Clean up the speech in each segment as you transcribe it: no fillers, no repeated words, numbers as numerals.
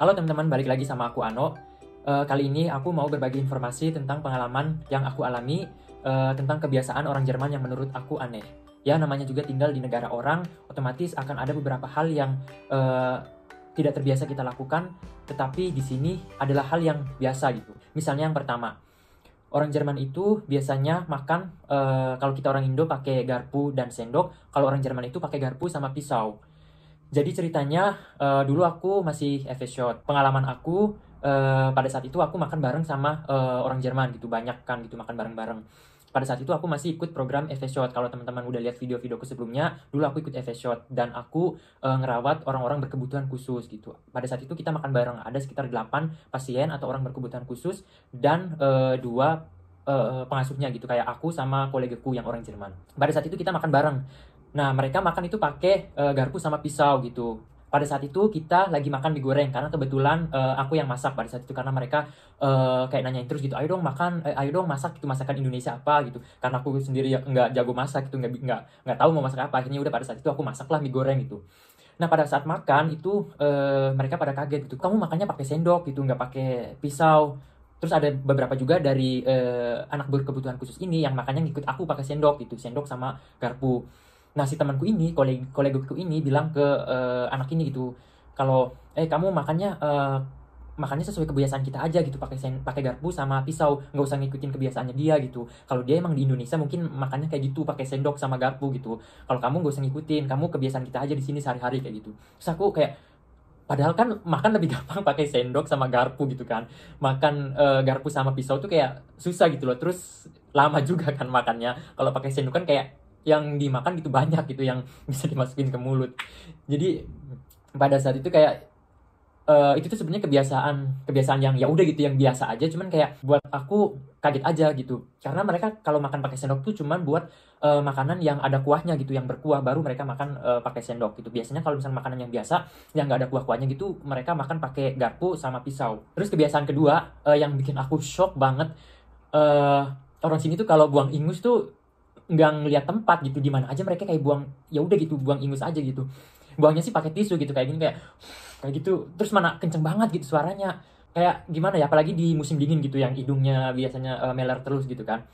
Halo teman-teman, balik lagi sama aku Ano. Kali ini aku mau berbagi informasi tentang pengalaman yang aku alami tentang kebiasaan orang Jerman yang menurut aku aneh. Ya, namanya juga tinggal di negara orang, otomatis akan ada beberapa hal yang tidak terbiasa kita lakukan, tetapi di sini adalah hal yang biasa gitu. Misalnya yang pertama, orang Jerman itu biasanya makan, kalau kita orang Indo pakai garpu dan sendok, kalau orang Jerman itu pakai garpu sama pisau. Jadi ceritanya dulu aku masih FS-Shot. Pengalaman aku pada saat itu aku makan bareng sama orang Jerman gitu, banyak kan gitu makan bareng-bareng. Pada saat itu aku masih ikut program FS-Shot. Kalau teman-teman udah lihat video-videoku sebelumnya, dulu aku ikut FS-Shot dan aku ngerawat orang-orang berkebutuhan khusus gitu. Pada saat itu kita makan bareng, ada sekitar 8 pasien atau orang berkebutuhan khusus dan 2 pengasuhnya gitu, kayak aku sama kolegaku yang orang Jerman. Pada saat itu kita makan bareng. Nah, mereka makan itu pakai garpu sama pisau gitu. Pada saat itu kita lagi makan mie goreng karena kebetulan aku yang masak pada saat itu, karena mereka kayak nanyain terus gitu, ayo dong makan, ayo dong masak gitu, masakan Indonesia apa gitu. Karena aku sendiri ya nggak jago masak gitu, nggak tahu mau masak apa. Akhirnya udah pada saat itu aku masaklah mie goreng gitu. Nah, pada saat makan itu mereka pada kaget gitu, kamu makannya pakai sendok gitu, nggak pakai pisau. Terus ada beberapa juga dari anak berkebutuhan khusus ini yang makannya ngikut aku pakai sendok gitu, sendok sama garpu. Nah, si temanku ini, kolegaku ini bilang ke anak ini gitu, kalau kamu makannya sesuai kebiasaan kita aja gitu, pakai garpu sama pisau, nggak usah ngikutin kebiasaannya dia gitu. Kalau dia emang di Indonesia mungkin makannya kayak gitu, pakai sendok sama garpu gitu. Kalau kamu nggak usah ngikutin, kamu kebiasaan kita aja di sini sehari-hari kayak gitu. Terus aku kayak, padahal kan makan lebih gampang pakai sendok sama garpu gitu kan. Makan garpu sama pisau tuh kayak susah gitu loh. Terus lama juga kan makannya. Kalau pakai sendok kan kayak yang dimakan gitu banyak gitu yang bisa dimasukin ke mulut. Jadi pada saat itu kayak itu tuh sebenarnya kebiasaan yang ya udah gitu, yang biasa aja, cuman kayak buat aku kaget aja gitu, karena mereka kalau makan pakai sendok tuh cuman buat makanan yang ada kuahnya gitu, yang berkuah, baru mereka makan pakai sendok gitu. Biasanya kalau misalnya makanan yang biasa yang nggak ada kuah-kuahnya gitu, mereka makan pakai garpu sama pisau. Terus kebiasaan kedua yang bikin aku shock banget, eh orang sini tuh kalau buang ingus tuh nggak ngeliat tempat gitu, di mana aja mereka kayak buang, ya udah gitu, buang ingus aja gitu. Buangnya sih pakai tisu gitu, kayak gini, kayak gitu. Terus mana kenceng banget gitu suaranya, kayak gimana ya, apalagi di musim dingin gitu yang hidungnya biasanya meler terus gitu kan.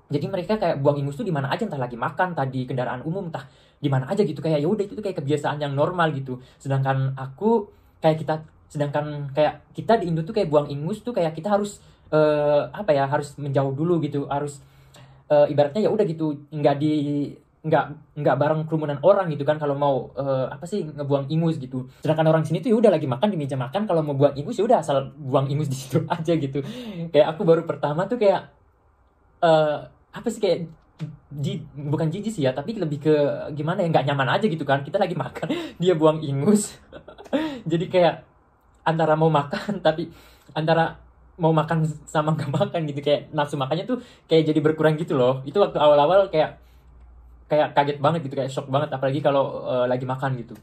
Jadi mereka kayak buang ingus tuh di mana aja, entah lagi makan, tadi kendaraan umum, entah di mana aja gitu, kayak ya udah itu tuh kayak kebiasaan yang normal gitu. Sedangkan kayak kita di Indo tuh kayak buang ingus tuh kayak kita harus apa ya, harus menjauh dulu gitu, harus ibaratnya ya udah gitu, nggak nggak bareng kerumunan orang gitu kan, kalau mau apa sih, ngebuang ingus gitu. Sedangkan orang sini tuh ya udah lagi makan di meja makan, kalau mau buang ingus ya udah asal buang ingus di situ aja gitu. Kayak aku baru pertama tuh kayak apa sih, kayak bukan jijik sih ya, tapi lebih ke gimana ya, nggak nyaman aja gitu kan, kita lagi makan dia buang ingus. Jadi kayak antara mau makan tapi antara mau makan sama nggak makan gitu, kayak nafsu makannya tuh kayak jadi berkurang gitu loh. Itu waktu awal-awal kayak kayak kaget banget gitu, kayak shock banget, apalagi kalau lagi makan gitu.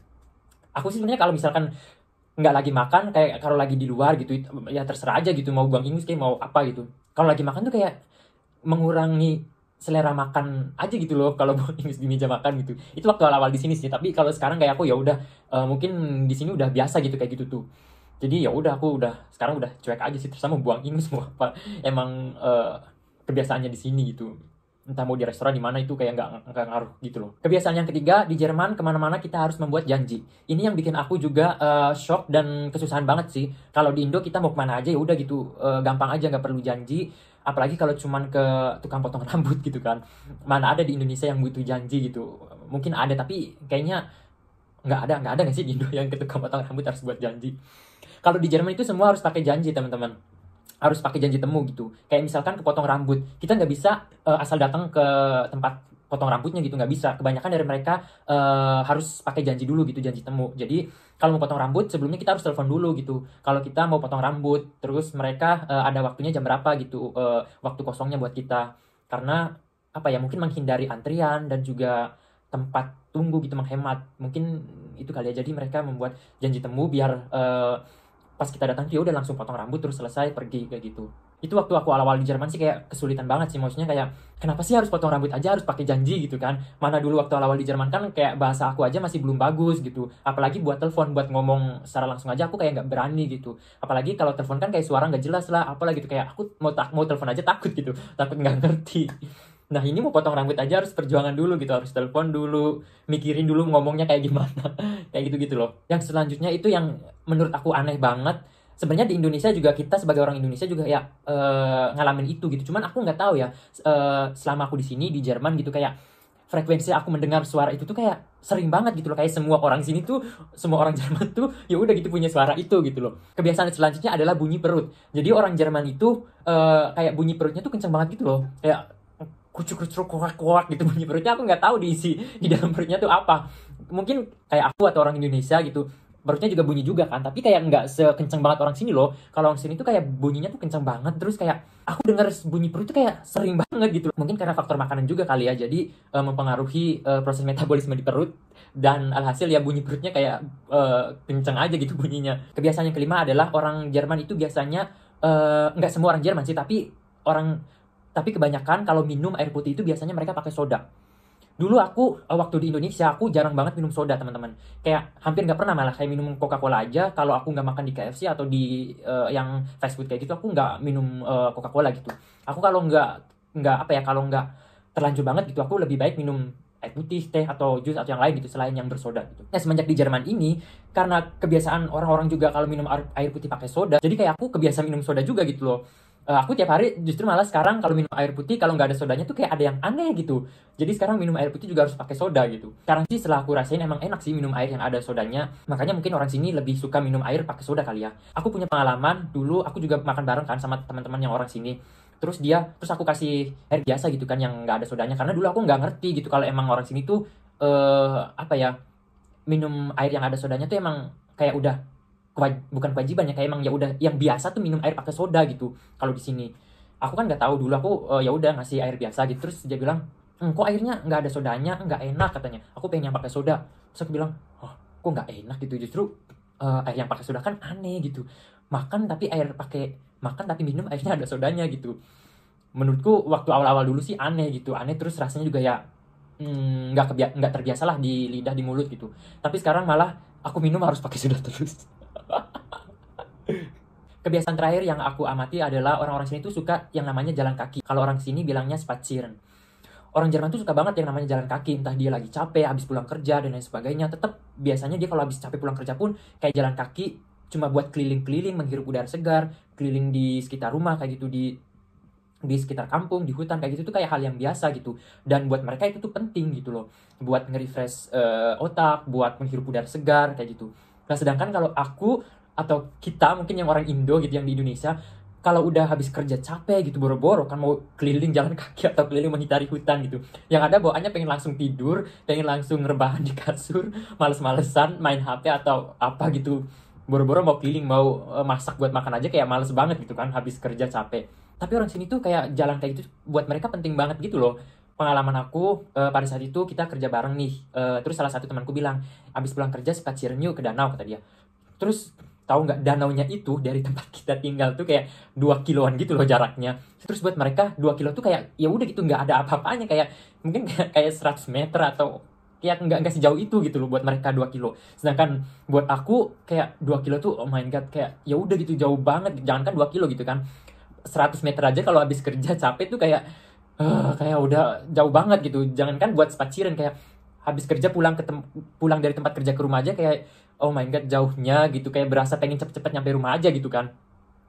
Aku sih sebenarnya kalau misalkan nggak lagi makan, kayak kalau lagi di luar gitu, ya terserah aja gitu, mau buang ingus kayak mau apa gitu. Kalau lagi makan tuh kayak mengurangi selera makan aja gitu loh kalau buang ingus di meja makan gitu. Itu waktu awal-awal di sini sih, tapi kalau sekarang kayak aku ya udah mungkin di sini udah biasa gitu kayak gitu tuh. Jadi ya udah, aku udah sekarang udah cuek aja sih, terus mau buang ingus mau apa, emang kebiasaannya di sini gitu. Entah mau di restoran di mana, itu kayak nggak ngaruh gitu loh. Kebiasaan yang ketiga, di Jerman kemana-mana kita harus membuat janji. Ini yang bikin aku juga shock dan kesusahan banget sih. Kalau di Indo kita mau kemana aja ya udah gitu, gampang aja, nggak perlu janji. Apalagi kalau cuman ke tukang potong rambut gitu kan. Mana ada di Indonesia yang butuh janji gitu. Mungkin ada, tapi kayaknya nggak ada nggak sih di Indo yang ke tukang potong rambut harus buat janji. Kalau di Jerman itu semua harus pakai janji, teman-teman. Harus pakai janji temu gitu. Kayak misalkan kepotong rambut, kita nggak bisa asal datang ke tempat potong rambutnya gitu, nggak bisa. Kebanyakan dari mereka harus pakai janji dulu gitu, janji temu. Jadi kalau mau potong rambut sebelumnya kita harus telepon dulu gitu. Kalau kita mau potong rambut, terus mereka ada waktunya jam berapa gitu, waktu kosongnya buat kita. Karena apa ya, mungkin menghindari antrian dan juga tempat tunggu gitu, menghemat. Mungkin itu kali ya. Jadi mereka membuat janji temu biar pas kita datang tuh ya udah langsung potong rambut terus selesai pergi kayak gitu. Itu waktu aku awal-awal di Jerman sih kayak kesulitan banget sih, maksudnya kayak kenapa sih harus potong rambut aja, harus pakai janji gitu kan. Mana dulu waktu awal-awal di Jerman kan kayak bahasa aku aja masih belum bagus gitu. Apalagi buat telepon, buat ngomong secara langsung aja aku kayak nggak berani gitu. Apalagi kalau telepon kan kayak suara nggak jelas lah, apalah gitu, kayak aku mau telepon aja takut gitu, takut nggak ngerti. Nah ini mau potong rambut aja harus perjuangan dulu gitu, harus telepon dulu, mikirin dulu ngomongnya kayak gimana, kayak gitu-gitu loh. Yang selanjutnya itu yang menurut aku aneh banget. Sebenarnya di Indonesia juga kita sebagai orang Indonesia juga ya ngalamin itu gitu. Cuman aku nggak tahu ya selama aku di sini di Jerman gitu kayak frekuensi aku mendengar suara itu tuh kayak sering banget gitu loh, kayak semua orang sini tuh, semua orang Jerman tuh ya udah gitu punya suara itu gitu loh. Kebiasaan selanjutnya adalah bunyi perut. Jadi orang Jerman itu kayak bunyi perutnya tuh kenceng banget gitu loh, kayak kucuk-kucuk kuak-kuak gitu bunyi perutnya. Aku nggak tahu diisi di dalam perutnya tuh apa. Mungkin kayak aku atau orang Indonesia gitu perutnya juga bunyi juga kan, tapi kayak nggak sekenceng banget orang sini loh. Kalau orang sini tuh kayak bunyinya tuh kenceng banget, terus kayak aku denger bunyi perut tuh kayak sering banget gitu. Mungkin karena faktor makanan juga kali ya, jadi mempengaruhi proses metabolisme di perut, dan alhasil ya bunyi perutnya kayak kenceng aja gitu bunyinya. Kebiasaan yang kelima adalah orang Jerman itu biasanya nggak semua orang Jerman sih, tapi kebanyakan kalau minum air putih itu biasanya mereka pakai soda. Dulu aku waktu di Indonesia aku jarang banget minum soda teman-teman. Kayak hampir nggak pernah, malah kayak minum Coca-Cola aja. Kalau aku nggak makan di KFC atau di yang fast food kayak gitu, aku nggak minum Coca-Cola gitu. Aku kalau nggak apa ya, kalau nggak terlanjur banget gitu, aku lebih baik minum air putih, teh atau jus atau yang lain gitu selain yang bersoda gitu. Nah semenjak di Jerman ini, karena kebiasaan orang-orang juga kalau minum air putih pakai soda, jadi kayak aku kebiasaan minum soda juga gitu loh. Aku tiap hari justru malah sekarang kalau minum air putih kalau nggak ada sodanya tuh kayak ada yang aneh gitu. Jadi sekarang minum air putih juga harus pakai soda gitu. Sekarang sih setelah aku rasain emang enak sih minum air yang ada sodanya. Makanya mungkin orang sini lebih suka minum air pakai soda kali ya. Aku punya pengalaman dulu, aku juga makan bareng kan sama teman-teman yang orang sini. Terus aku kasih air biasa gitu kan yang nggak ada sodanya, karena dulu aku nggak ngerti gitu kalau emang orang sini tuh apa ya, minum air yang ada sodanya tuh emang kayak udah bukan kewajiban ya, kayak emang ya udah yang biasa tuh minum air pakai soda gitu kalau di sini. Aku kan nggak tahu dulu, aku ya udah ngasih air biasa gitu. Terus dia bilang, kok airnya nggak ada sodanya, nggak enak katanya, aku pengen yang pakai soda. Terus aku bilang, oh kok nggak enak gitu, justru air yang pakai soda kan aneh gitu, makan tapi minum airnya ada sodanya gitu. Menurutku waktu awal-awal dulu sih aneh gitu, aneh, terus rasanya juga ya nggak terbiasa lah di lidah, di mulut gitu. Tapi sekarang malah aku minum harus pakai soda terus. Kebiasaan terakhir yang aku amati adalah orang-orang sini tuh suka yang namanya jalan kaki. Kalau orang sini bilangnya spazieren. Orang Jerman tuh suka banget yang namanya jalan kaki, entah dia lagi capek, habis pulang kerja, dan lain sebagainya. Tetap biasanya dia kalau habis capek pulang kerja pun kayak jalan kaki, cuma buat keliling-keliling, menghirup udara segar, keliling di sekitar rumah kayak gitu, di sekitar kampung, di hutan kayak gitu tuh kayak hal yang biasa gitu. Dan buat mereka itu tuh penting gitu loh, buat nge-refresh otak, buat menghirup udara segar kayak gitu. Nah sedangkan kalau aku atau kita mungkin yang orang Indo gitu yang di Indonesia, kalau udah habis kerja capek gitu, boro-boro kan mau keliling jalan kaki atau keliling mengitari hutan gitu, yang ada bawaannya pengen langsung tidur, pengen langsung rebahan di kasur, males-malesan main HP atau apa gitu. Boro-boro mau keliling, mau masak buat makan aja kayak males banget gitu kan habis kerja capek. Tapi orang sini tuh kayak jalan kayak gitu buat mereka penting banget gitu loh. Pengalaman aku pada saat itu kita kerja bareng nih, terus salah satu temanku bilang, abis pulang kerja spazieren yuk ke danau kata dia. Terus tahu nggak, danaunya itu dari tempat kita tinggal tuh kayak 2 kiloan gitu loh jaraknya. Terus buat mereka 2 kilo tuh kayak ya udah gitu, nggak ada apa-apanya, kayak mungkin kayak 100 meter atau kayak nggak sejauh itu gitu loh buat mereka 2 kilo. Sedangkan buat aku kayak 2 kilo tuh oh my god, kayak ya udah gitu jauh banget. Jangankan 2 kilo gitu kan, 100 meter aja kalau habis kerja capek tuh kayak udah jauh banget gitu. Jangankan buat spazieren, kayak habis kerja pulang dari tempat kerja ke rumah aja kayak oh my god jauhnya gitu, kayak berasa pengen cepet-cepet nyampe rumah aja gitu kan,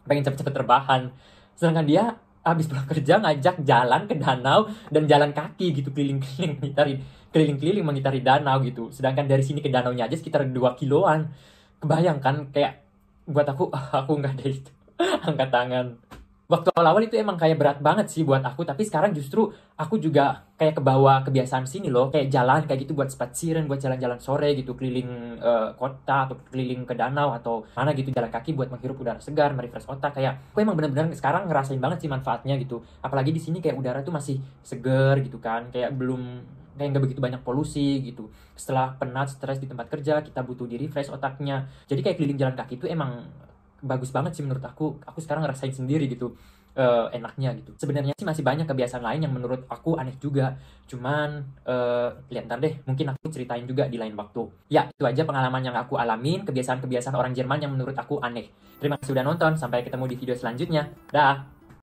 pengen cepet-cepet terbahan. Sedangkan dia habis pulang kerja ngajak jalan ke danau dan jalan kaki gitu, keliling-keliling mengitari danau gitu. Sedangkan dari sini ke danaunya aja sekitar 2 kiloan. Kebayangkan kayak buat aku nggak ada itu. Angkat tangan. Waktu awal-awal itu emang kayak berat banget sih buat aku, tapi sekarang justru aku juga kayak kebawa kebiasaan sini loh, kayak jalan kayak gitu buat spazieren, buat jalan-jalan sore gitu, keliling kota atau keliling ke danau atau mana gitu, jalan kaki buat menghirup udara segar, merefresh otak. Kayak aku emang bener-bener sekarang ngerasain banget sih manfaatnya gitu. Apalagi di sini kayak udara tuh masih seger gitu kan, kayak nggak begitu banyak polusi gitu. Setelah penat, stres di tempat kerja, kita butuh di refresh otaknya. Jadi kayak keliling jalan kaki itu emang bagus banget sih menurut aku. Aku sekarang ngerasain sendiri gitu. enaknya gitu. Sebenarnya sih masih banyak kebiasaan lain yang menurut aku aneh juga. Cuman lihat ntar deh, mungkin aku ceritain juga di lain waktu. Ya, itu aja pengalaman yang aku alamin, kebiasaan-kebiasaan orang Jerman yang menurut aku aneh. Terima kasih sudah nonton, sampai ketemu di video selanjutnya. Dah.